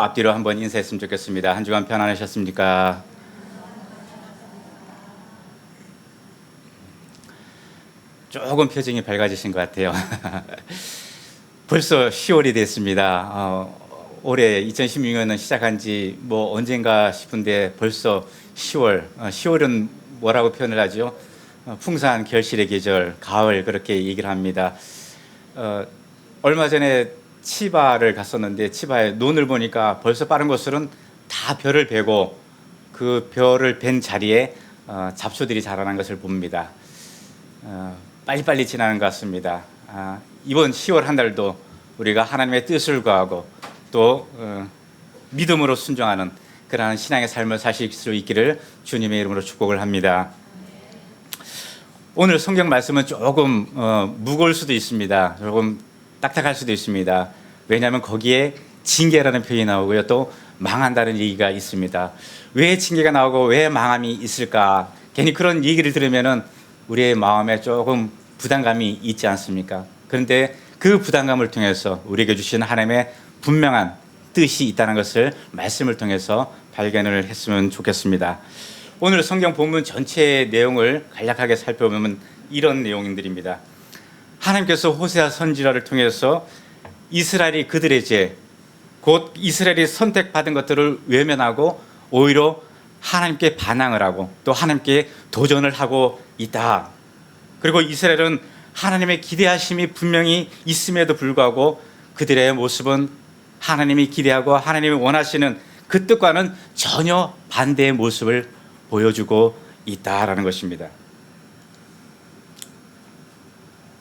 앞뒤로 한번 인사했으면 좋겠습니다. 한 주간 편안하셨습니까? 조금 표정이 밝아지신 것 같아요. 벌써 10월이 됐습니다. 올해 2016년은 시작한 지 언젠가 싶은데 벌써 10월. 10월은 뭐라고 표현을 하죠? 풍성한 결실의 계절, 가을 그렇게 얘기를 합니다. 얼마 전에 치바를 갔었는데 치바에 눈을 보니까 벌써 빠른 곳으로는 다 별을 베고 그 별을 벤 자리에 잡초들이 자라난 것을 봅니다. 빨리빨리 지나는 것 같습니다. 이번 10월 한 달도 우리가 하나님의 뜻을 구하고 또 믿음으로 순종하는 그러한 신앙의 삶을 사실 수 있기를 주님의 이름으로 축복을 합니다. 오늘 성경 말씀은 조금 무거울 수도 있습니다. 조금 딱딱할 수도 있습니다. 왜냐하면 거기에 징계라는 표현이 나오고요. 또 망한다는 얘기가 있습니다. 왜 징계가 나오고 왜 망함이 있을까? 괜히 그런 얘기를 들으면은 우리의 마음에 조금 부담감이 있지 않습니까? 그런데 그 부담감을 통해서 우리에게 주신 하나님의 분명한 뜻이 있다는 것을 말씀을 통해서 발견을 했으면 좋겠습니다. 오늘 성경 본문 전체의 내용을 간략하게 살펴보면 이런 내용들입니다. 하나님께서 호세아 선지자를 통해서 이스라엘이 그들의 죄, 곧 이스라엘이 선택받은 것들을 외면하고 오히려 하나님께 반항을 하고 또 하나님께 도전을 하고 있다. 그리고 이스라엘은 하나님의 기대하심이 분명히 있음에도 불구하고 그들의 모습은 하나님이 기대하고 하나님이 원하시는 그 뜻과는 전혀 반대의 모습을 보여주고 있다라는 것입니다.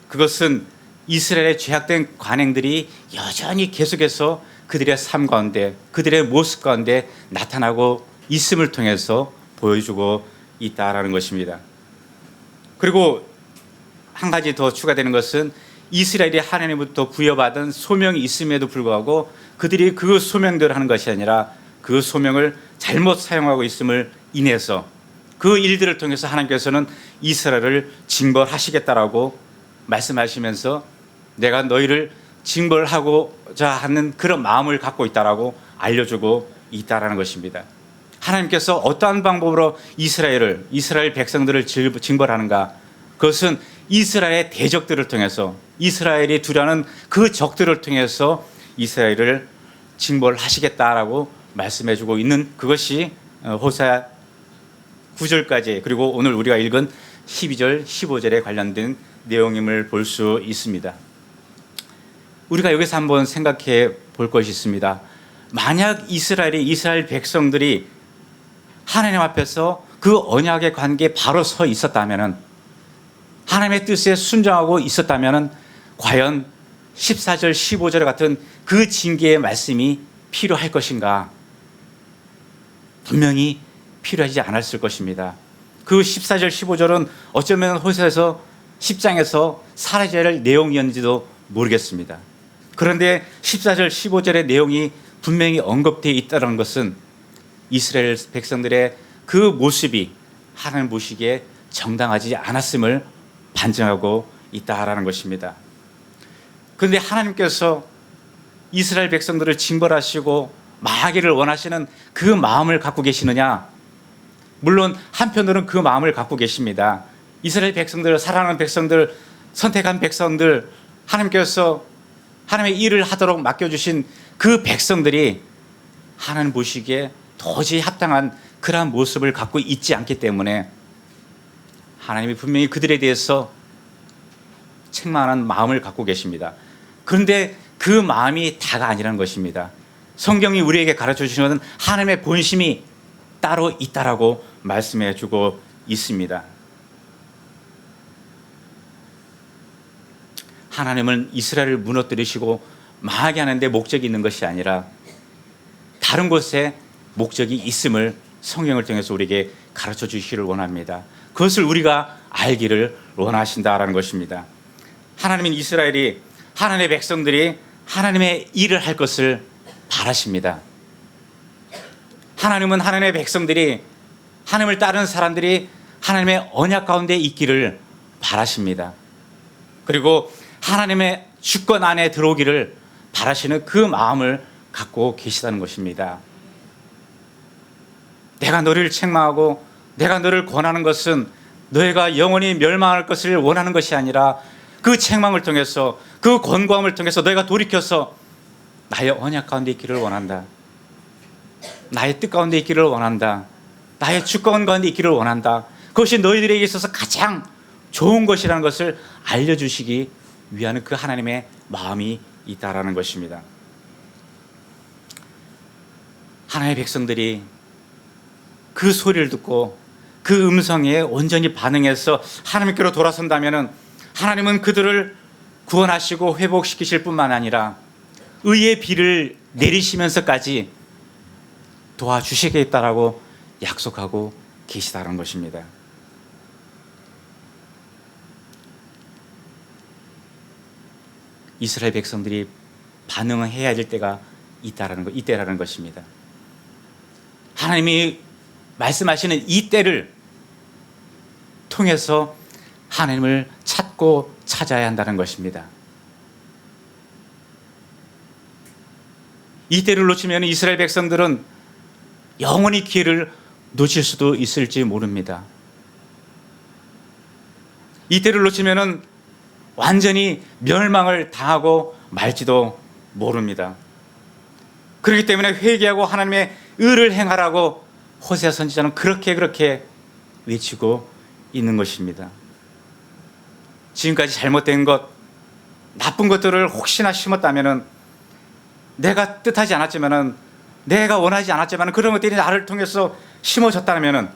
그것은 이스라엘의 죄악된 관행들이 여전히 계속해서 그들의 삶 가운데 그들의 모습 가운데 나타나고 있음을 통해서 보여주고 있다라는 것입니다. 그리고 한 가지 더 추가되는 것은 이스라엘이 하나님부터 부여받은 소명이 있음에도 불구하고 그들이 그 소명대로 하는 것이 아니라 그 소명을 잘못 사용하고 있음을 인해서 그 일들을 통해서 하나님께서는 이스라엘을 징벌하시겠다라고 말씀하시면서 내가 너희를 징벌하고자 하는 그런 마음을 갖고 있다라고 알려주고 있다라는 것입니다. 하나님께서 어떠한 방법으로 이스라엘 백성들을 징벌하는가? 그것은 이스라엘의 대적들을 통해서 이스라엘이 두려워하는 그 적들을 통해서 이스라엘을 징벌하시겠다라고 말씀해주고 있는 그것이 호세아 9절까지 그리고 오늘 우리가 읽은 12절, 15절에 관련된 내용임을 볼 수 있습니다. 우리가 여기서 한번 생각해 볼 것이 있습니다. 만약 이스라엘 백성들이 하나님 앞에서 그 언약의 관계에 바로 서 있었다면 하나님의 뜻에 순종하고 있었다면 과연 14절, 15절 같은 그 징계의 말씀이 필요할 것인가? 분명히 필요하지 않았을 것입니다. 그 14절, 15절은 어쩌면 호세아서 10장에서 사라져야 할 내용이었는지도 모르겠습니다. 그런데 14절, 15절의 내용이 분명히 언급되어 있다는 것은 이스라엘 백성들의 그 모습이 하나님 보시기에 정당하지 않았음을 반증하고 있다라는 것입니다. 그런데 하나님께서 이스라엘 백성들을 징벌하시고 마하기를 원하시는 그 마음을 갖고 계시느냐? 물론 한편으로는 그 마음을 갖고 계십니다. 이스라엘 백성들, 사랑하는 백성들, 선택한 백성들, 하나님께서 하나님의 일을 하도록 맡겨주신 그 백성들이 하나님 보시기에 도저히 합당한 그러한 모습을 갖고 있지 않기 때문에 하나님이 분명히 그들에 대해서 책망하는 마음을 갖고 계십니다. 그런데 그 마음이 다가 아니라는 것입니다. 성경이 우리에게 가르쳐 주시는 하나님의 본심이 따로 있다라고 말씀해 주고 있습니다. 하나님은 이스라엘을 무너뜨리시고 망하게 하는데 목적이 있는 것이 아니라 다른 곳에 목적이 있음을 성경을 통해서 우리에게 가르쳐 주시기를 원합니다. 그것을 우리가 알기를 원하신다라는 것입니다. 하나님은 이스라엘이 하나님의 백성들이 하나님의 일을 할 것을 바라십니다. 하나님은 하나님의 백성들이 하나님을 따르는 사람들이 하나님의 언약 가운데 있기를 바라십니다. 그리고 하나님의 주권 안에 들어오기를 바라시는 그 마음을 갖고 계시다는 것입니다. 내가 너를 책망하고 내가 너를 권하는 것은 너희가 영원히 멸망할 것을 원하는 것이 아니라 그 책망을 통해서 그 권고함을 통해서 너희가 돌이켜서 나의 언약 가운데 있기를 원한다. 나의 뜻 가운데 있기를 원한다. 나의 주권 가운데 있기를 원한다. 그것이 너희들에게 있어서 가장 좋은 것이라는 것을 알려주시기 위한 그 하나님의 마음이 있다라는 것입니다. 하나님의 백성들이 그 소리를 듣고 그 음성에 온전히 반응해서 하나님께로 돌아선다면 하나님은 그들을 구원하시고 회복시키실 뿐만 아니라 의의 비를 내리시면서까지 도와주시겠다라고 약속하고 계시다는 것입니다. 이스라엘 백성들이 반응해야 될 때가 이때라는 것입니다. 하나님이 말씀하시는 이 때를 통해서 하나님을 찾고 찾아야 한다는 것입니다. 이 때를 놓치면 이스라엘 백성들은 영원히 기회를 놓칠 수도 있을지 모릅니다. 이 때를 놓치면 완전히 멸망을 당하고 말지도 모릅니다. 그렇기 때문에 회개하고 하나님의 의를 행하라고 호세아 선지자는 그렇게 외치고 있는 것입니다. 지금까지 잘못된 것, 나쁜 것들을 혹시나 심었다면 내가 뜻하지 않았지만 내가 원하지 않았지만 그런 것들이 나를 통해서 심어졌다면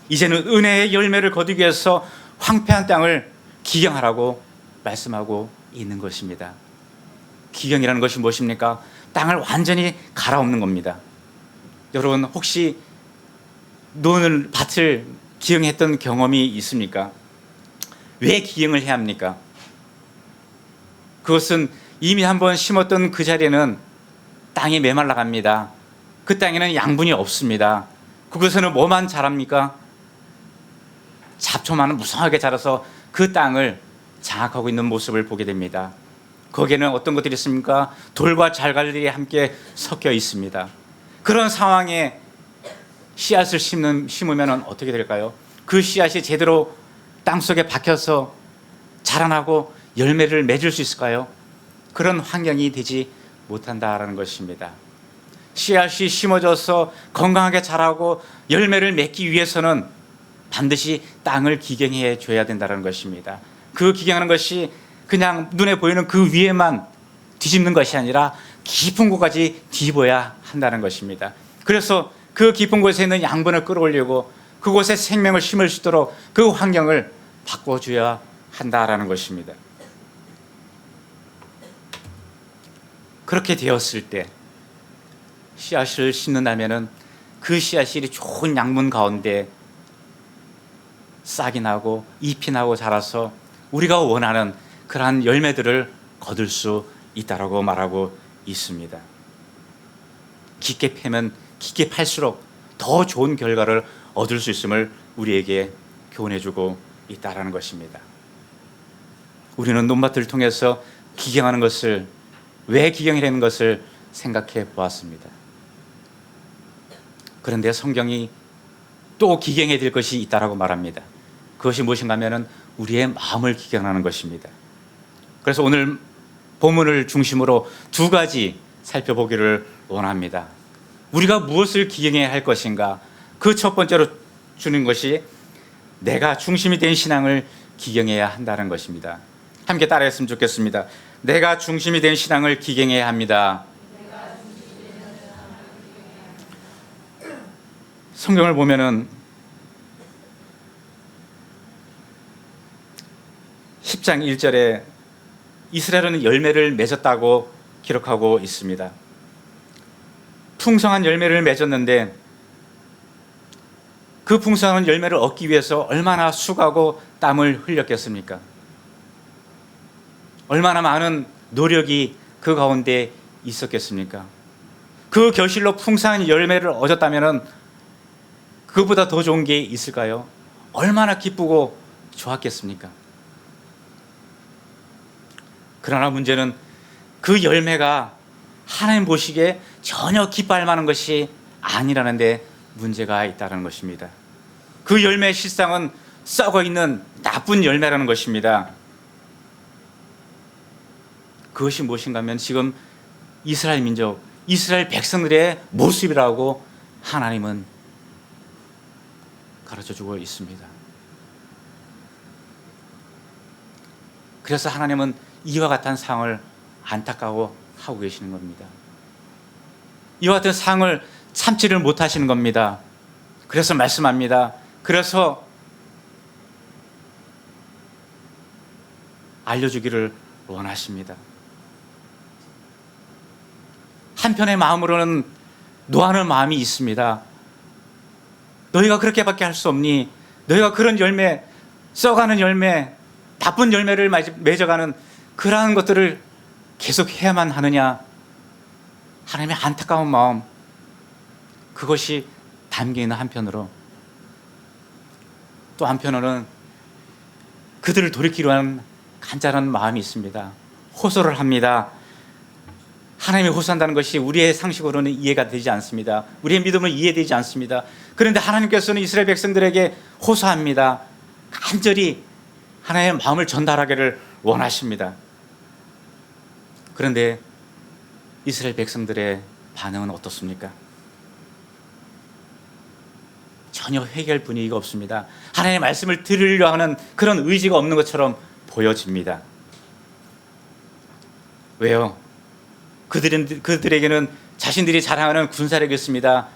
이제는 은혜의 열매를 거두기 위해서 황폐한 땅을 기경하라고 말씀하고 있는 것입니다. 기경이라는 것이 무엇입니까? 땅을 완전히 갈아엎는 겁니다. 여러분 혹시 밭을 기경했던 경험이 있습니까? 왜 기경을 해야 합니까? 그것은 이미 한번 심었던 그 자리에는 땅이 메말라 갑니다. 그 땅에는 양분이 없습니다. 그곳에는 뭐만 자랍니까? 잡초만 무성하게 자라서 그 땅을 장악하고 있는 모습을 보게 됩니다. 거기에는 어떤 것들이 있습니까? 돌과 잘갈들이 함께 섞여 있습니다. 그런 상황에 씨앗을 심으면 어떻게 될까요? 그 씨앗이 제대로 땅속에 박혀서 자라나고 열매를 맺을 수 있을까요? 그런 환경이 되지 못한다라는 것입니다. 씨앗이 심어져서 건강하게 자라고 열매를 맺기 위해서는 반드시 땅을 기경해 줘야 된다는 것입니다. 그 기경하는 것이 그냥 눈에 보이는 그 위에만 뒤집는 것이 아니라 깊은 곳까지 뒤집어야 한다는 것입니다. 그래서 그 깊은 곳에 있는 양분을 끌어올리고 그곳에 생명을 심을 수 있도록 그 환경을 바꿔줘야 한다라는 것입니다. 그렇게 되었을 때 씨앗을 심는다면 그 씨앗이 좋은 양분 가운데 싹이 나고 잎이 나고 자라서 우리가 원하는 그러한 열매들을 거둘 수 있다라고 말하고 있습니다. 깊게 패면 깊게 팔수록 더 좋은 결과를 얻을 수 있음을 우리에게 교훈해주고 있다라는 것입니다. 우리는 논밭을 통해서 기경하는 것을 왜 기경이라는 것을 생각해 보았습니다. 그런데 성경이 또 기경해야 될 것이 있다라고 말합니다. 그것이 무엇인가 하면 우리의 마음을 기경하는 것입니다. 그래서 오늘 본문을 중심으로 두 가지 살펴보기를 원합니다. 우리가 무엇을 기경해야 할 것인가? 그 첫 번째로 주는 것이 내가 중심이 된 신앙을 기경해야 한다는 것입니다. 함께 따라했으면 좋겠습니다. 내가 중심이 된 신앙을 기경해야 합니다. 성경을 보면은 10장 1절에 이스라엘은 열매를 맺었다고 기록하고 있습니다. 풍성한 열매를 맺었는데 그 풍성한 열매를 얻기 위해서 얼마나 수고하고 땀을 흘렸겠습니까? 얼마나 많은 노력이 그 가운데 있었겠습니까? 그 결실로 풍성한 열매를 얻었다면 그보다 더 좋은 게 있을까요? 얼마나 기쁘고 좋았겠습니까? 그러나 문제는 그 열매가 하나님 보시기에 전혀 기뻐할 만한 것이 아니라는 데 문제가 있다는 것입니다. 그 열매의 실상은 썩어 있는 나쁜 열매라는 것입니다. 그것이 무엇인가 하면 지금 이스라엘 민족, 이스라엘 백성들의 모습이라고 하나님은 가르쳐주고 있습니다. 그래서 하나님은 이와 같은 상황을 안타까워하고 계시는 겁니다. 이와 같은 상황을 참지를 못하시는 겁니다. 그래서 말씀합니다. 그래서 알려주기를 원하십니다. 한편의 마음으로는 노하는 마음이 있습니다. 너희가 그렇게밖에 할 수 없니? 너희가 그런 열매, 썩어가는 열매, 나쁜 열매를 맺어가는 그러한 것들을 계속 해야만 하느냐? 하나님의 안타까운 마음, 그것이 담겨있는 한편으로, 또 한편으로는 그들을 돌이키려 하는 간절한 마음이 있습니다. 호소를 합니다. 하나님이 호소한다는 것이 우리의 상식으로는 이해가 되지 않습니다. 우리의 믿음은 이해되지 않습니다. 그런데 하나님께서는 이스라엘 백성들에게 호소합니다. 간절히 하나님의 마음을 전달하기를 원하십니다. 그런데 이스라엘 백성들의 반응은 어떻습니까? 전혀 회개할 분위기가 없습니다. 하나님의 말씀을 들으려 하는 그런 의지가 없는 것처럼 보여집니다. 왜요? 그들에게는 자신들이 자랑하는 군사력이 있습니다.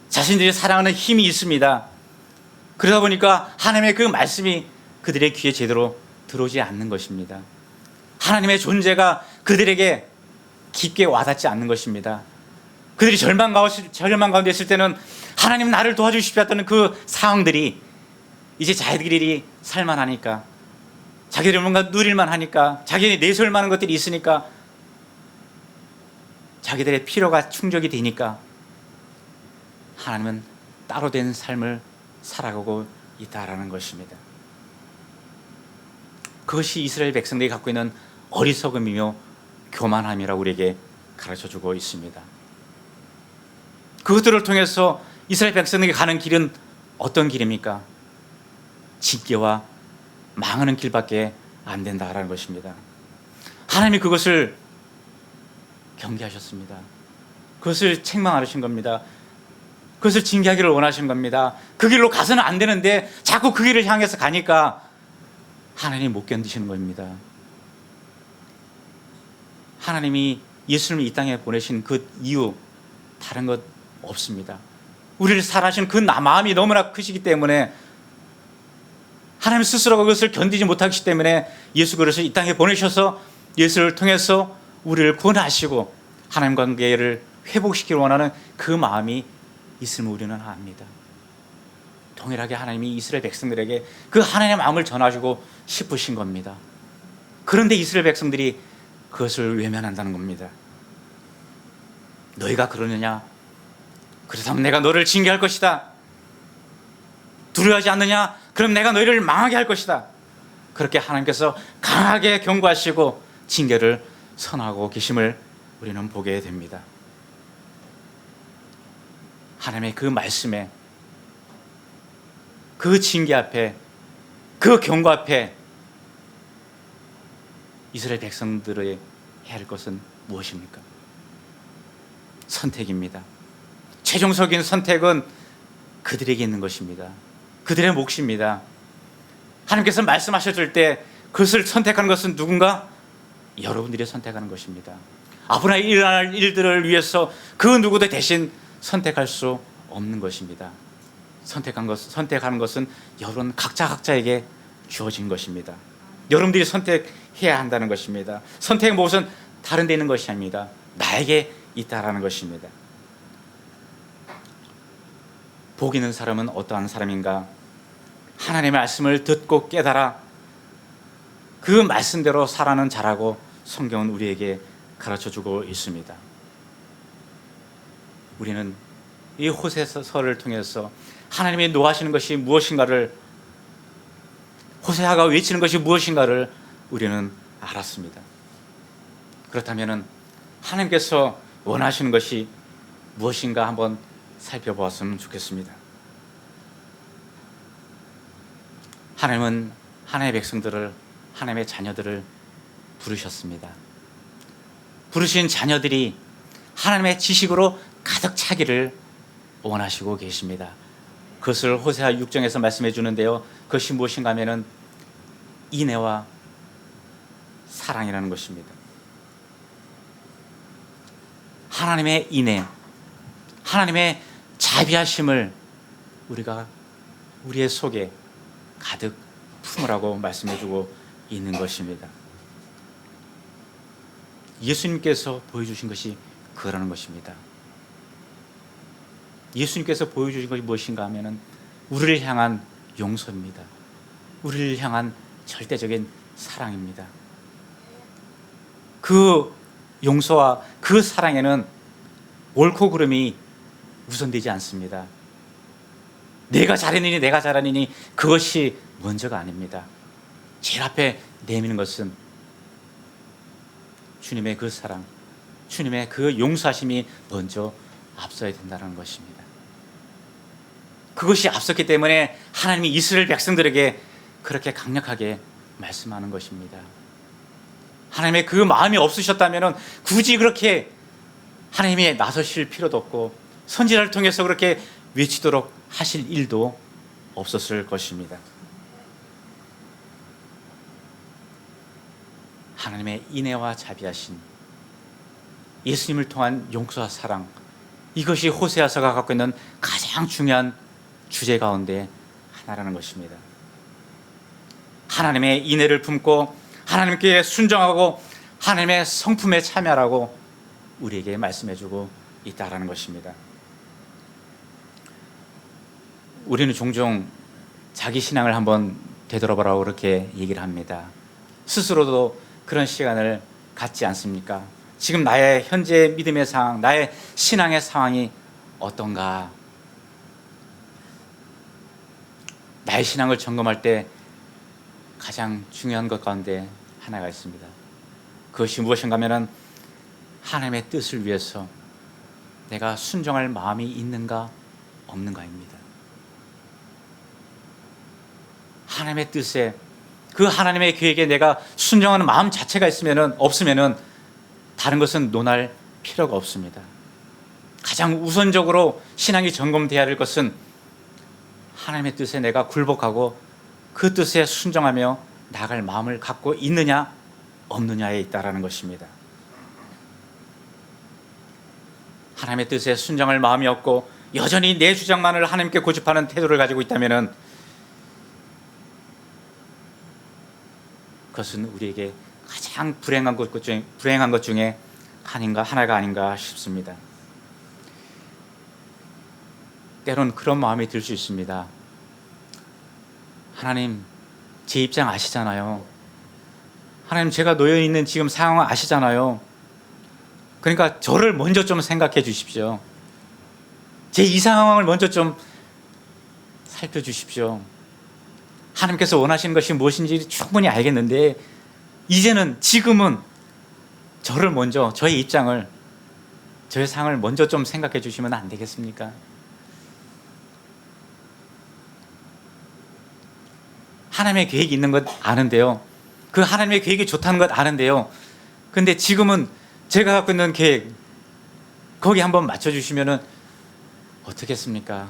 자신들이 사랑하는 힘이 있습니다. 그러다 보니까 하나님의 그 말씀이 그들의 귀에 제대로 들어오지 않는 것입니다. 하나님의 존재가 그들에게 깊게 와닿지 않는 것입니다. 그들이 절망 가운데 있을 때는 하나님 나를 도와주십시오 했던 그 상황들이 이제 자기들이 살만하니까, 자기들이 뭔가 누릴만 하니까, 자기들이 내세울 만한 것들이 있으니까, 자기들의 필요가 충족이 되니까 하나님은 따로 된 삶을 살아가고 있다라는 것입니다. 그것이 이스라엘 백성들이 갖고 있는 어리석음이며 교만함이라고 우리에게 가르쳐주고 있습니다. 그것들을 통해서 이스라엘 백성들이 가는 길은 어떤 길입니까? 징계와 망하는 길밖에 안 된다라는 것입니다. 하나님이 그것을 경계하셨습니다. 그것을 책망하신 겁니다. 그것을 징계하기를 원하신 겁니다. 그 길로 가서는 안 되는데 자꾸 그 길을 향해서 가니까 하나님이 못 견디시는 겁니다. 하나님이 예수님을 이 땅에 보내신 그 이유 다른 것 없습니다. 우리를 사랑하시는 그 마음이 너무나 크시기 때문에, 하나님 스스로가 그것을 견디지 못하기 때문에 예수 그리스도를 이 땅에 보내셔서 예수를 통해서 우리를 구원하시고 하나님 관계를 회복시키기 원하는 그 마음이 있음을 우리는 압니다. 동일하게 하나님이 이스라엘 백성들에게 그 하나님의 마음을 전하시고 싶으신 겁니다. 그런데 이스라엘 백성들이 그것을 외면한다는 겁니다. 너희가 그러느냐? 그렇다면 내가 너를 징계할 것이다. 두려워하지 않느냐? 그럼 내가 너희를 망하게 할 것이다. 그렇게 하나님께서 강하게 경고하시고 징계를 선하고 계심을 우리는 보게 됩니다. 하나님의 그 말씀에, 그 징계 앞에, 그 경고 앞에 이스라엘 백성들의 해야 할 것은 무엇입니까? 선택입니다. 최종적인 선택은 그들에게 있는 것입니다. 그들의 몫입니다. 하나님께서 말씀하셨을 때 그것을 선택하는 것은 누군가? 여러분들이 선택하는 것입니다. 앞으로 일어날 일들을 위해서 그 누구도 대신 선택할 수 없는 것입니다. 선택하는 것은 여러분 각자에게 주어진 것입니다. 여러분들이 선택해야 한다는 것입니다. 선택의 몫은 다른 데 있는 것이 아닙니다. 나에게 있다라는 것입니다. 복 있는 사람은 어떠한 사람인가? 하나님의 말씀을 듣고 깨달아 그 말씀대로 살아가는 자라고 성경은 우리에게 가르쳐주고 있습니다. 우리는 이 호세서를 통해서 하나님이 노하시는 것이 무엇인가를, 호세아가 외치는 것이 무엇인가를 우리는 알았습니다. 그렇다면 하나님께서 원하시는 것이 무엇인가 한번 살펴보았으면 좋겠습니다. 하나님은 하나님의 백성들을, 하나님의 자녀들을 부르셨습니다. 부르신 자녀들이 하나님의 지식으로 가득 차기를 원하시고 계십니다. 그것을 호세아 6장에서 말씀해 주는데요, 그것이 무엇인가 하면은 인애와 사랑이라는 것입니다. 하나님의 인애, 하나님의 자비하심을 우리가 우리의 속에 가득 품으라고 말씀해 주고 있는 것입니다. 예수님께서 보여주신 것이 그러는 것입니다. 예수님께서 보여주신 것이 무엇인가 하면은 우리를 향한 용서입니다. 우리를 향한 절대적인 사랑입니다. 그 용서와 그 사랑에는 옳고 그름이 우선되지 않습니다. 내가 잘했느니 내가 잘하느니 그것이 먼저가 아닙니다. 제일 앞에 내미는 것은 주님의 그 사랑, 주님의 그 용서하심이 먼저 앞서야 된다는 것입니다. 그것이 앞섰기 때문에 하나님이 이스라엘 백성들에게 그렇게 강력하게 말씀하는 것입니다. 하나님의 그 마음이 없으셨다면 굳이 그렇게 하나님이 나서실 필요도 없고 선지자를 통해서 그렇게 외치도록 하실 일도 없었을 것입니다. 하나님의 인애와 자비하신 예수님을 통한 용서와 사랑, 이것이 호세아서가 갖고 있는 가장 중요한 주제 가운데 하나라는 것입니다. 하나님의 인애를 품고 하나님께 순종하고 하나님의 성품에 참여하라고 우리에게 말씀해주고 있다라는 것입니다. 우리는 종종 자기 신앙을 한번 되돌아보라고 그렇게 얘기를 합니다. 스스로도 그런 시간을 갖지 않습니까? 지금 나의 현재 믿음의 상황, 나의 신앙의 상황이 어떤가? 나의 신앙을 점검할 때 가장 중요한 것 가운데 하나가 있습니다. 그것이 무엇인가 하면 하나님의 뜻을 위해서 내가 순종할 마음이 있는가 없는가입니다. 하나님의 뜻에, 그 하나님의 계획에 내가 순종하는 마음 자체가 없으면은 다른 것은 논할 필요가 없습니다. 가장 우선적으로 신앙이 점검되어야 할 것은 하나님의 뜻에 내가 굴복하고 그 뜻에 순종하며 나아갈 마음을 갖고 있느냐 없느냐에 있다라는 것입니다. 하나님의 뜻에 순종할 마음이 없고 여전히 내 주장만을 하나님께 고집하는 태도를 가지고 있다면 그것은 우리에게 가장 불행한 것 중에 하나가 아닌가 싶습니다. 때론 그런 마음이 들 수 있습니다. 하나님, 제 입장 아시잖아요. 하나님, 제가 놓여 있는 지금 상황 아시잖아요. 그러니까 저를 먼저 좀 생각해 주십시오. 제 이 상황을 먼저 좀 살펴주십시오. 하나님께서 원하시는 것이 무엇인지 충분히 알겠는데 지금은 저를 먼저, 저의 입장을, 저의 상황을 먼저 좀 생각해 주시면 안 되겠습니까? 하나님의 계획이 있는 것 아는데요, 그 하나님의 계획이 좋다는 것 아는데요, 근데 지금은 제가 갖고 있는 계획 거기 한번 맞춰주시면 어떻겠습니까?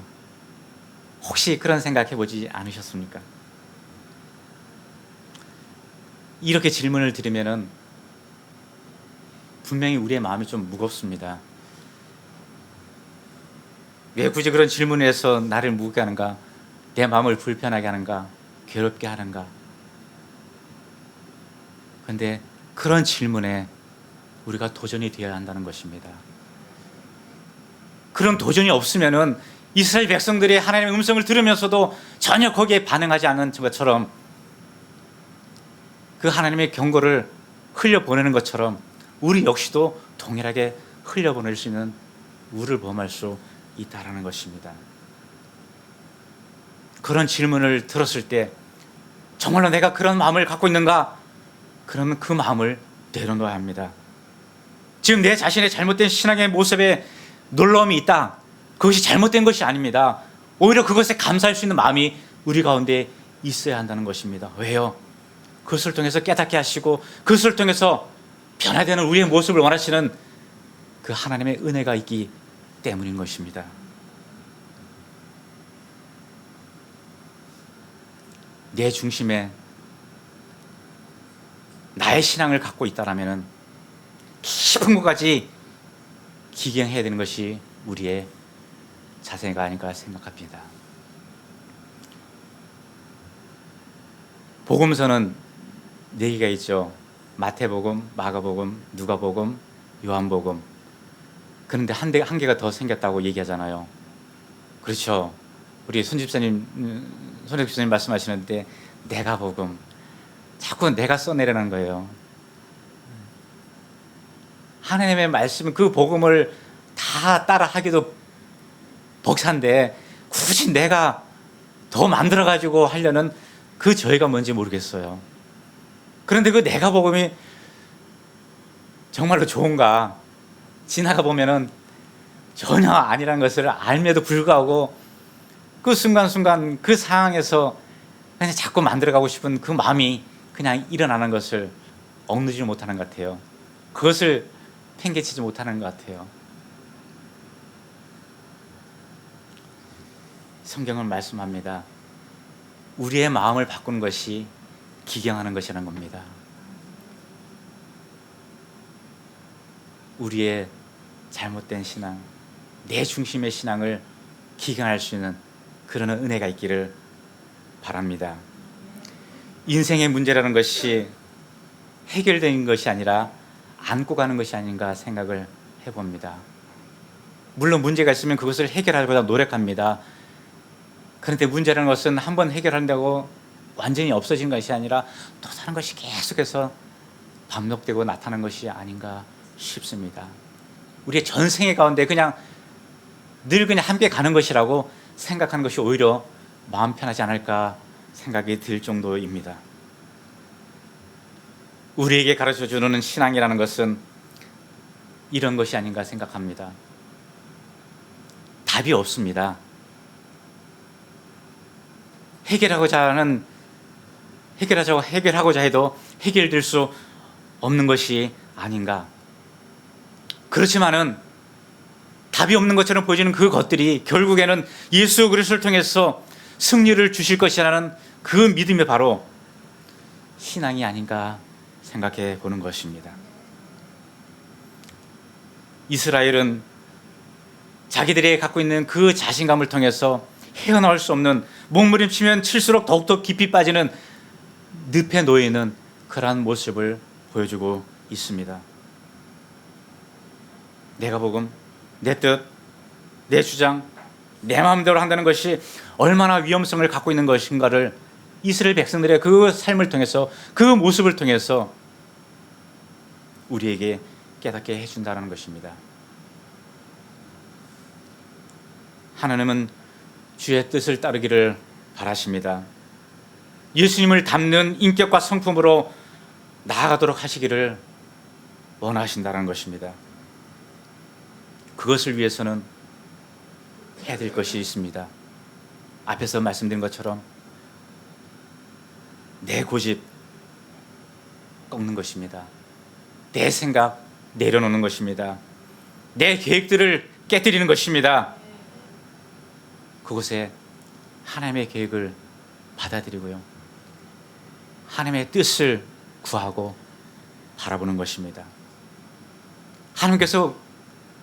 혹시 그런 생각해 보지 않으셨습니까? 이렇게 질문을 드리면 분명히 우리의 마음이 좀 무겁습니다. 왜 굳이 그런 질문을 해서 나를 무겁게 하는가? 내 마음을 불편하게 하는가? 괴롭게 하는가? 그런데 그런 질문에 우리가 도전이 되어야 한다는 것입니다. 그런 도전이 없으면은 이스라엘 백성들이 하나님의 음성을 들으면서도 전혀 거기에 반응하지 않는 것처럼, 그 하나님의 경고를 흘려보내는 것처럼 우리 역시도 동일하게 흘려보낼 수 있는 우를 범할 수 있다는 것입니다. 그런 질문을 들었을 때 정말로 내가 그런 마음을 갖고 있는가? 그러면 그 마음을 내려놓아야 합니다. 지금 내 자신의 잘못된 신앙의 모습에 놀라움이 있다. 그것이 잘못된 것이 아닙니다. 오히려 그것에 감사할 수 있는 마음이 우리 가운데 있어야 한다는 것입니다. 왜요? 그것을 통해서 깨닫게 하시고 그것을 통해서 변화되는 우리의 모습을 원하시는 그 하나님의 은혜가 있기 때문인 것입니다. 내 중심에 나의 신앙을 갖고 있다라면 깊은 곳까지 기경해야 되는 것이 우리의 자세가 아닐까 생각합니다. 복음서는 4개가 있죠. 마태복음, 마가복음, 누가복음, 요한복음. 그런데 한 개가 더 생겼다고 얘기하잖아요. 그렇죠. 우리 손 집사님 말씀하시는데 내가 복음, 자꾸 내가 써내려는 거예요. 하나님의 말씀, 그 복음을 다 따라하기도 벅찬데 굳이 내가 더 만들어가지고 하려는 그 저희가 뭔지 모르겠어요. 그런데 그 내가 복음이 정말로 좋은가? 지나가 보면은 전혀 아니라는 것을 알면도 불구하고 그 순간순간 그 상황에서 그냥 자꾸 만들어가고 싶은 그 마음이 그냥 일어나는 것을 억누르지 못하는 것 같아요. 그것을 팽개치지 못하는 것 같아요. 성경은 말씀합니다. 우리의 마음을 바꾸는 것이 기경하는 것이라는 겁니다. 우리의 잘못된 신앙, 내 중심의 신앙을 기경할 수 있는 그런 은혜가 있기를 바랍니다. 인생의 문제라는 것이 해결된 것이 아니라 안고 가는 것이 아닌가 생각을 해봅니다. 물론 문제가 있으면 그것을 해결하려고 노력합니다. 그런데 문제라는 것은 한번 해결한다고 완전히 없어진 것이 아니라 또 다른 것이 계속해서 반복되고 나타나는 것이 아닌가 싶습니다. 우리의 전생의 가운데 그냥 늘 그냥 함께 가는 것이라고 생각하는 것이 오히려 마음 편하지 않을까 생각이 들 정도입니다. 우리에게 가르쳐주는 신앙이라는 것은 이런 것이 아닌가 생각합니다. 답이 없습니다. 해결하고자 해도 해결될 수 없는 것이 아닌가. 그렇지만은 답이 없는 것처럼 보여지는 그 것들이 결국에는 예수 그리스도를 통해서 승리를 주실 것이라는 그 믿음이 바로 신앙이 아닌가 생각해 보는 것입니다. 이스라엘은 자기들이 갖고 있는 그 자신감을 통해서 헤어나올 수 없는, 몸부림치면 칠수록 더욱더 깊이 빠지는 늪에 놓여 있는 그러한 모습을 보여주고 있습니다. 내가 복음, 내 뜻, 내 주장, 내 마음대로 한다는 것이 얼마나 위험성을 갖고 있는 것인가를 이스라엘 백성들의 그 삶을 통해서, 그 모습을 통해서 우리에게 깨닫게 해준다는 것입니다. 하나님은 주의 뜻을 따르기를 바라십니다. 예수님을 닮는 인격과 성품으로 나아가도록 하시기를 원하신다는 것입니다. 그것을 위해서는 해야 될 것이 있습니다. 앞에서 말씀드린 것처럼 내 고집 꺾는 것입니다. 내 생각 내려놓는 것입니다. 내 계획들을 깨뜨리는 것입니다. 그곳에 하나님의 계획을 받아들이고요, 하나님의 뜻을 구하고 바라보는 것입니다. 하나님께서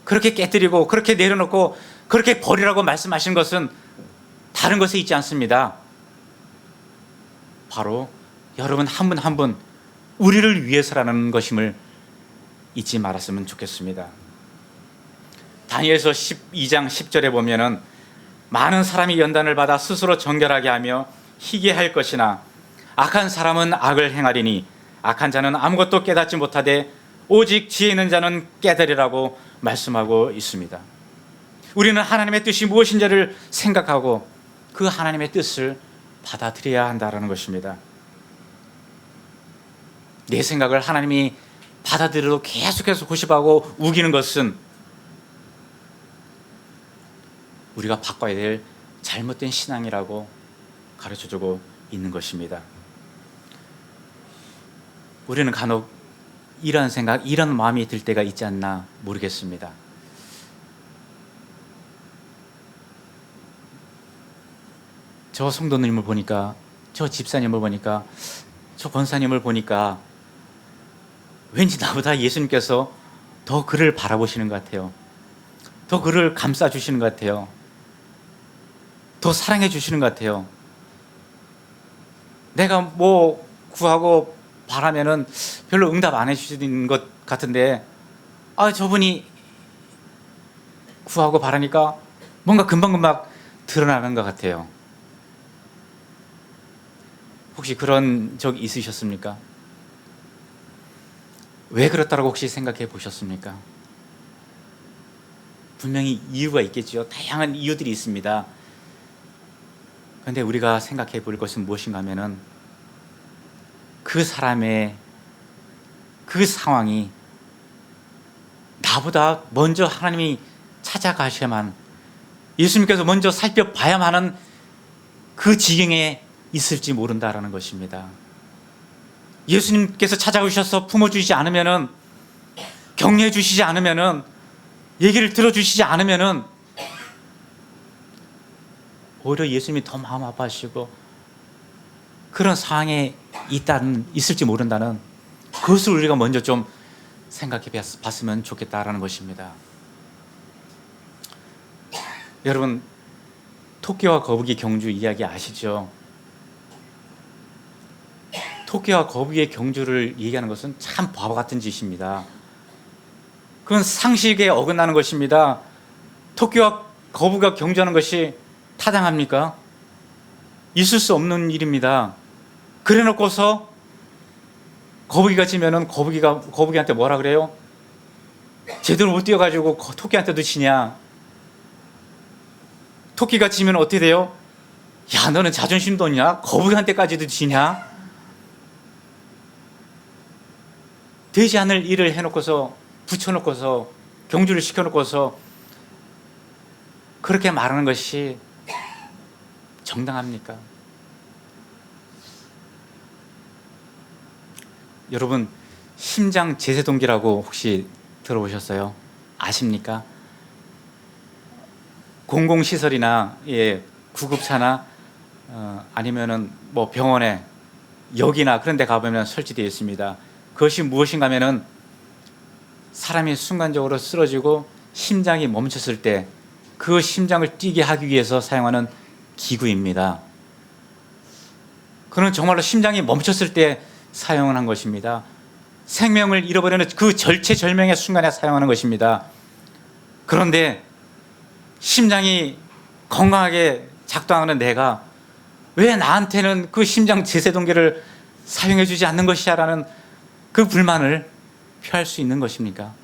그렇게 깨뜨리고 그렇게 내려놓고 그렇게 버리라고 말씀하신 것은 다른 것에 있지 않습니다. 바로 여러분 한 분 한 분 우리를 위해서라는 것임을 잊지 말았으면 좋겠습니다. 다니엘서 12장 10절에 보면은 많은 사람이 연단을 받아 스스로 정결하게 하며 희게 할 것이나 악한 사람은 악을 행하리니 악한 자는 아무것도 깨닫지 못하되 오직 지혜 있는 자는 깨달으리라고 말씀하고 있습니다. 우리는 하나님의 뜻이 무엇인지를 생각하고 그 하나님의 뜻을 받아들여야 한다는 것입니다. 내 생각을 하나님이 받아들여도 계속해서 고집하고 우기는 것은 우리가 바꿔야 될 잘못된 신앙이라고 가르쳐주고 있는 것입니다. 우리는 간혹 이런 생각, 이런 마음이 들 때가 있지 않나 모르겠습니다. 저 성도님을 보니까, 저 집사님을 보니까, 저 권사님을 보니까 왠지 나보다 예수님께서 더 그를 바라보시는 것 같아요. 더 그를 감싸주시는 것 같아요. 더 사랑해 주시는 것 같아요. 내가 뭐 구하고 바라면은 별로 응답 안 해주시는 것 같은데, 저분이 구하고 바라니까 뭔가 금방금방 드러나는 것 같아요. 혹시 그런 적 있으셨습니까? 왜 그렇다고 혹시 생각해 보셨습니까? 분명히 이유가 있겠죠. 다양한 이유들이 있습니다. 그런데 우리가 생각해 볼 것은 무엇인가 하면은 그 사람의 그 상황이 나보다 먼저 하나님이 찾아가셔야만, 예수님께서 먼저 살펴봐야만 하는 그 지경에 있을지 모른다라는 것입니다. 예수님께서 찾아오셔서 품어주시지 않으면은, 격려해 주시지 않으면은, 얘기를 들어주시지 않으면은 오히려 예수님이 더 마음 아파하시고 그런 상황에 있을지 모른다는, 그것을 우리가 먼저 좀 생각해 봤으면 좋겠다라는 것입니다. 여러분, 토끼와 거북이 경주 이야기 아시죠? 토끼와 거북이의 경주를 얘기하는 것은 참 바보 같은 짓입니다. 그건 상식에 어긋나는 것입니다. 토끼와 거북이가 경주하는 것이 타당합니까? 있을 수 없는 일입니다. 그래 놓고서 거북이가 지면은 거북이한테 뭐라 그래요? 제대로 못 뛰어가지고 토끼한테도 지냐? 토끼가 지면 어떻게 돼요? 야, 너는 자존심도 없냐? 거북이한테까지도 지냐? 되지 않을 일을 해놓고서, 붙여놓고서, 경주를 시켜놓고서 그렇게 말하는 것이 정당합니까? 여러분, 심장 제세동기라고 혹시 들어보셨어요? 아십니까? 공공시설이나 구급차나 아니면은 뭐 병원에, 역이나 그런 데 가보면 설치되어 있습니다. 그것이 무엇인가 하면은 사람이 순간적으로 쓰러지고 심장이 멈췄을 때 그 심장을 뛰게 하기 위해서 사용하는 기구입니다. 그는 정말로 심장이 멈췄을 때 사용한 것입니다. 생명을 잃어버리는 그 절체절명의 순간에 사용하는 것입니다. 그런데 심장이 건강하게 작동하는 내가 왜 나한테는 그 심장 제세동기를 사용해 주지 않는 것이야 라는 그 불만을 표할 수 있는 것입니까?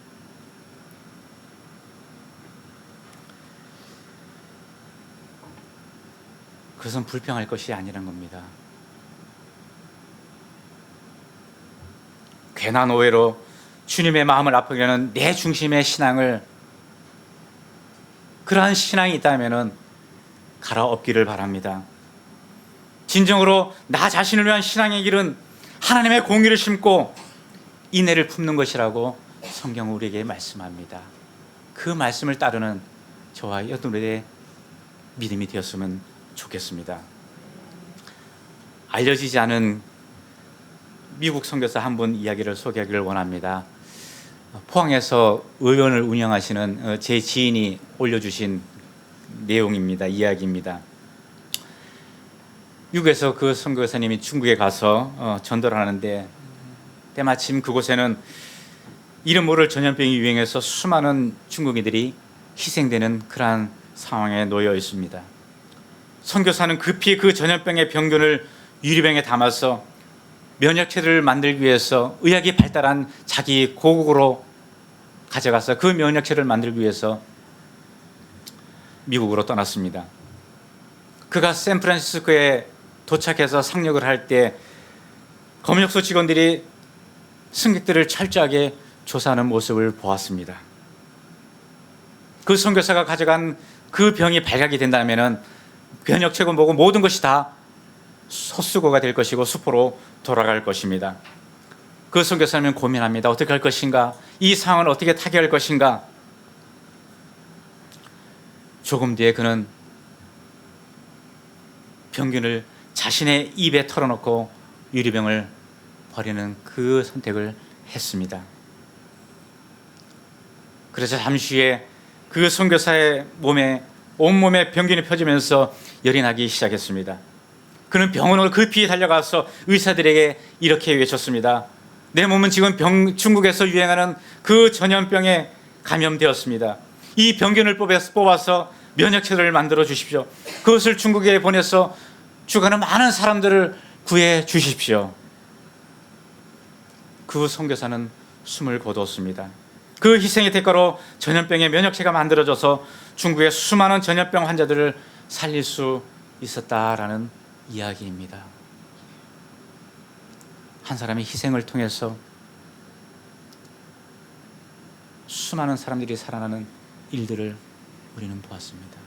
그것은 불평할 것이 아니란 겁니다. 괜한 오해로 주님의 마음을 아프게 하는 내 중심의 신앙을, 그러한 신앙이 있다면 갈아엎기를 바랍니다. 진정으로 나 자신을 위한 신앙의 길은 하나님의 공의를 심고 인애를 품는 것이라고 성경은 우리에게 말씀합니다. 그 말씀을 따르는 저와 여러분의 믿음이 되었으면 좋겠습니다. 알려지지 않은 미국 선교사 한 분 이야기를 소개하기를 원합니다. 포항에서 의원을 운영하시는 제 지인이 올려주신 내용입니다. 이야기입니다. 미국에서 그 선교사님이 중국에 가서 전도를 하는데 때마침 그곳에는 이름 모를 전염병이 유행해서 수많은 중국인들이 희생되는 그러한 상황에 놓여 있습니다. 선교사는 급히 그 전염병의 병균을 유리병에 담아서 면역체를 만들기 위해서 의학이 발달한 자기 고국으로 가져가서 그 면역체를 만들기 위해서 미국으로 떠났습니다. 그가 샌프란시스코에 도착해서 상륙을 할 때 검역소 직원들이 승객들을 철저하게 조사하는 모습을 보았습니다. 그 선교사가 가져간 그 병이 발각이 된다면 변혁책은 뭐고 모든 것이 다 헛수고가 될 것이고 수포로 돌아갈 것입니다. 그 선교사는 고민합니다. 어떻게 할 것인가? 이 상황을 어떻게 타개할 것인가? 조금 뒤에 그는 병균을 자신의 입에 털어놓고 유리병을 버리는 그 선택을 했습니다. 그래서 잠시 후에 그 선교사의 온몸에 병균이 펴지면서 열이 나기 시작했습니다. 그는 병원으로 급히 달려가서 의사들에게 이렇게 외쳤습니다. 내 몸은 지금 중국에서 유행하는 그 전염병에 감염되었습니다. 이 병균을 뽑아서 면역체를 만들어 주십시오. 그것을 중국에 보내서 죽어가는 많은 사람들을 구해 주십시오. 그 선교사는 숨을 거두었습니다. 그 희생의 대가로 전염병의 면역체가 만들어져서 중국의 수많은 전염병 환자들을 살릴 수 있었다라는 이야기입니다. 한 사람의 희생을 통해서 수많은 사람들이 살아나는 일들을 우리는 보았습니다.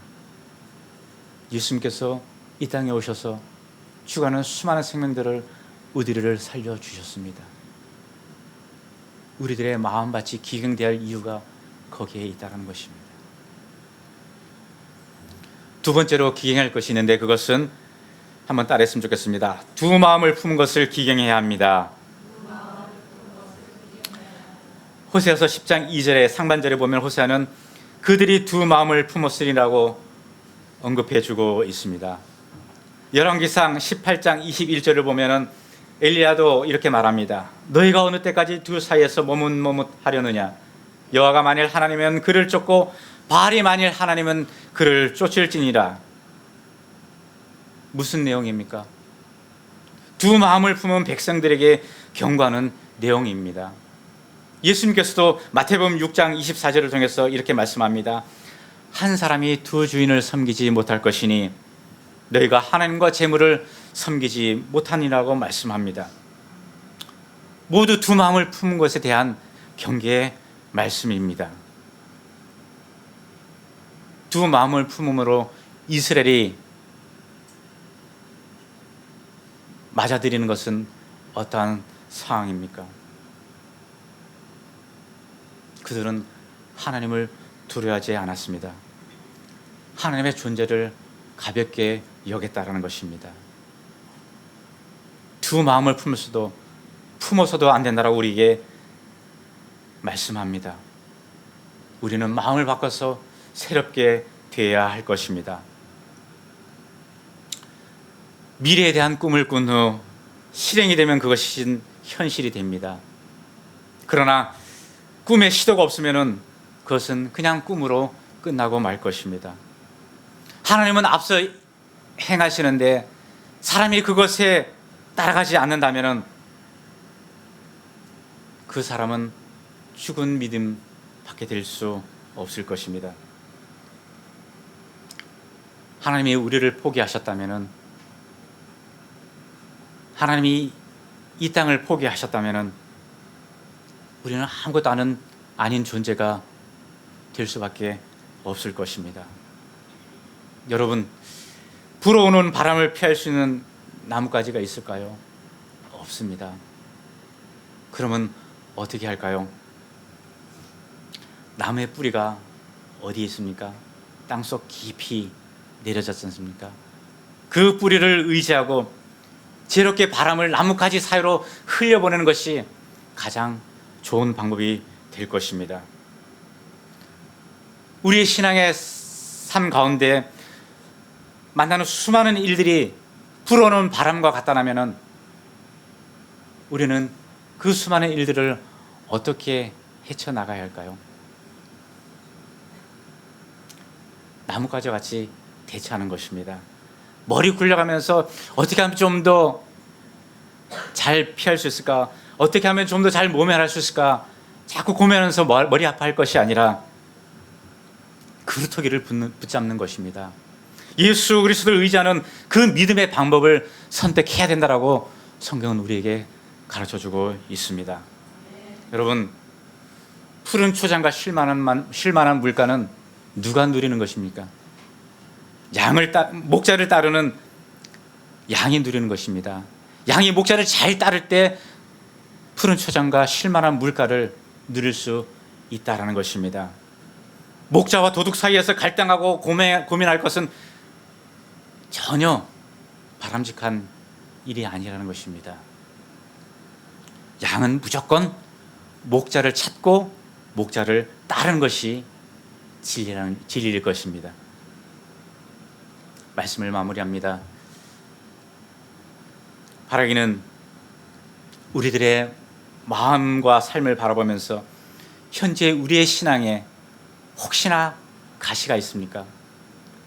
예수님께서 이 땅에 오셔서 죽어가는 수많은 생명들을 우리를 살려주셨습니다. 우리들의 마음밭이 기경되어야 할 이유가 거기에 있다는 것입니다. 두 번째로 기경할 것이 있는데 그것은 한번 따라했으면 좋겠습니다. 두 마음을 품은 것을 기경해야 합니다. 호세아서 10장 2절의 상반절에 보면 호세아는 그들이 두 마음을 품었으리라고 언급해주고 있습니다. 열왕기상 18장 21절을 보면 엘리야도 이렇게 말합니다. 너희가 어느 때까지 두 사이에서 머뭇머뭇하려느냐? 여호와가 만일 하나님이면 그를 쫓고 바알이 만일 하나님은 그를 쫓을지니라. 무슨 내용입니까? 두 마음을 품은 백성들에게 경고하는 내용입니다. 예수님께서도 마태복음 6장 24절을 통해서 이렇게 말씀합니다. 한 사람이 두 주인을 섬기지 못할 것이니 너희가 하나님과 재물을 섬기지 못하니라고 말씀합니다. 모두 두 마음을 품은 것에 대한 경계의 말씀입니다. 두 마음을 품음으로 이스라엘이 맞아들이는 것은 어떠한 상황입니까? 그들은 하나님을 두려워하지 않았습니다. 하나님의 존재를 가볍게 여겼다는 것입니다. 두 마음을 품어서도 안 된다라고 우리에게 말씀합니다. 우리는 마음을 바꿔서 새롭게 되어야 할 것입니다. 미래에 대한 꿈을 꾼 후 실행이 되면 그것이 현실이 됩니다. 그러나 꿈에 시도가 없으면 그것은 그냥 꿈으로 끝나고 말 것입니다. 하나님은 앞서 행하시는데 사람이 그것에 따라가지 않는다면 그 사람은 죽은 믿음밖에 될 수 없을 것입니다. 하나님이 우리를 포기하셨다면, 하나님이 이 땅을 포기하셨다면 우리는 아무것도 아닌 존재가 될 수밖에 없을 것입니다. 여러분, 불어오는 바람을 피할 수 있는 나뭇가지가 있을까요? 없습니다. 그러면 어떻게 할까요? 나무의 뿌리가 어디에 있습니까? 땅속 깊이 내려졌지 않습니까? 그 뿌리를 의지하고 지혜롭게 바람을 나뭇가지 사이로 흘려보내는 것이 가장 좋은 방법이 될 것입니다. 우리의 신앙의 삶 가운데 만나는 수많은 일들이 불어오는 바람과 같다면 우리는 그 수많은 일들을 어떻게 헤쳐나가야 할까요? 나뭇가지와 같이 대처하는 것입니다. 머리 굴려가면서 어떻게 하면 좀 더 잘 피할 수 있을까? 어떻게 하면 좀 더 잘 모면할 수 있을까? 자꾸 고민하면서 머리 아파할 것이 아니라 그루터기를 붙잡는 것입니다. 예수 그리스도를 의지하는 그 믿음의 방법을 선택해야 된다라고 성경은 우리에게 가르쳐주고 있습니다. 여러분, 푸른 초장과 쉴만한 물가는 누가 누리는 것입니까? 목자를 따르는 양이 누리는 것입니다. 양이 목자를 잘 따를 때 푸른 초장과 쉴만한 물가를 누릴 수 있다라는 것입니다. 목자와 도둑 사이에서 갈등하고 고민할 것은 전혀 바람직한 일이 아니라는 것입니다. 양은 무조건 목자를 찾고 목자를 따르는 것이 진리일 것입니다. 말씀을 마무리합니다. 바라기는 우리들의 마음과 삶을 바라보면서 현재 우리의 신앙에 혹시나 가시가 있습니까?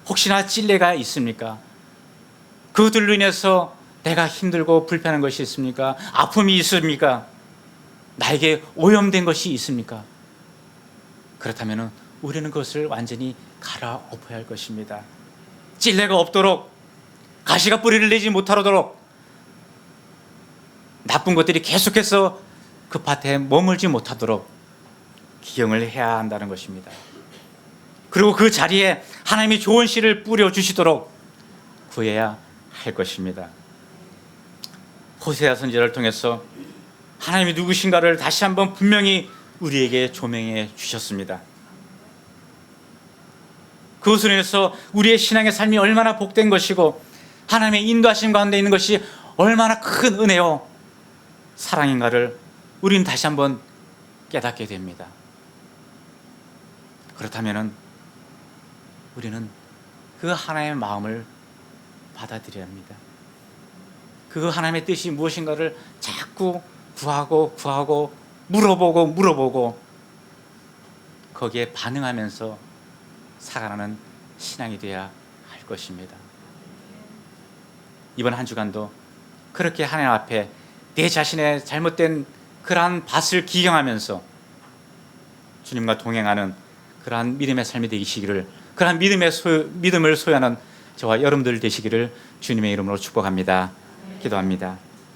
혹시나 찔레가 있습니까? 그들로 인해서 내가 힘들고 불편한 것이 있습니까? 아픔이 있습니까? 나에게 오염된 것이 있습니까? 그렇다면 우리는 그것을 완전히 갈아엎어야 할 것입니다. 찔레가 없도록, 가시가 뿌리를 내지 못하도록, 나쁜 것들이 계속해서 그 밭에 머물지 못하도록 기경을 해야 한다는 것입니다. 그리고 그 자리에 하나님이 좋은 씨를 뿌려주시도록 구해야 할 것입니다. 호세아 선지자를 통해서 하나님이 누구신가를 다시 한번 분명히 우리에게 조명해 주셨습니다. 그것으로 인해서 우리의 신앙의 삶이 얼마나 복된 것이고 하나님의 인도하심 가운데 있는 것이 얼마나 큰 은혜요 사랑인가를 우리는 다시 한번 깨닫게 됩니다. 그렇다면 우리는 그 하나님의 마음을 받아들여야 합니다. 그 하나님의 뜻이 무엇인가를 자꾸 구하고 물어보고 거기에 반응하면서 살아가는 신앙이 되어야 할 것입니다. 이번 한 주간도 그렇게 하나님 앞에 내 자신의 잘못된 그러한 밭을 기경하면서 주님과 동행하는 그러한 믿음의 삶이 되시기를, 그러한 믿음을 소유하는 저와 여러분들 되시기를 주님의 이름으로 축복합니다. 기도합니다.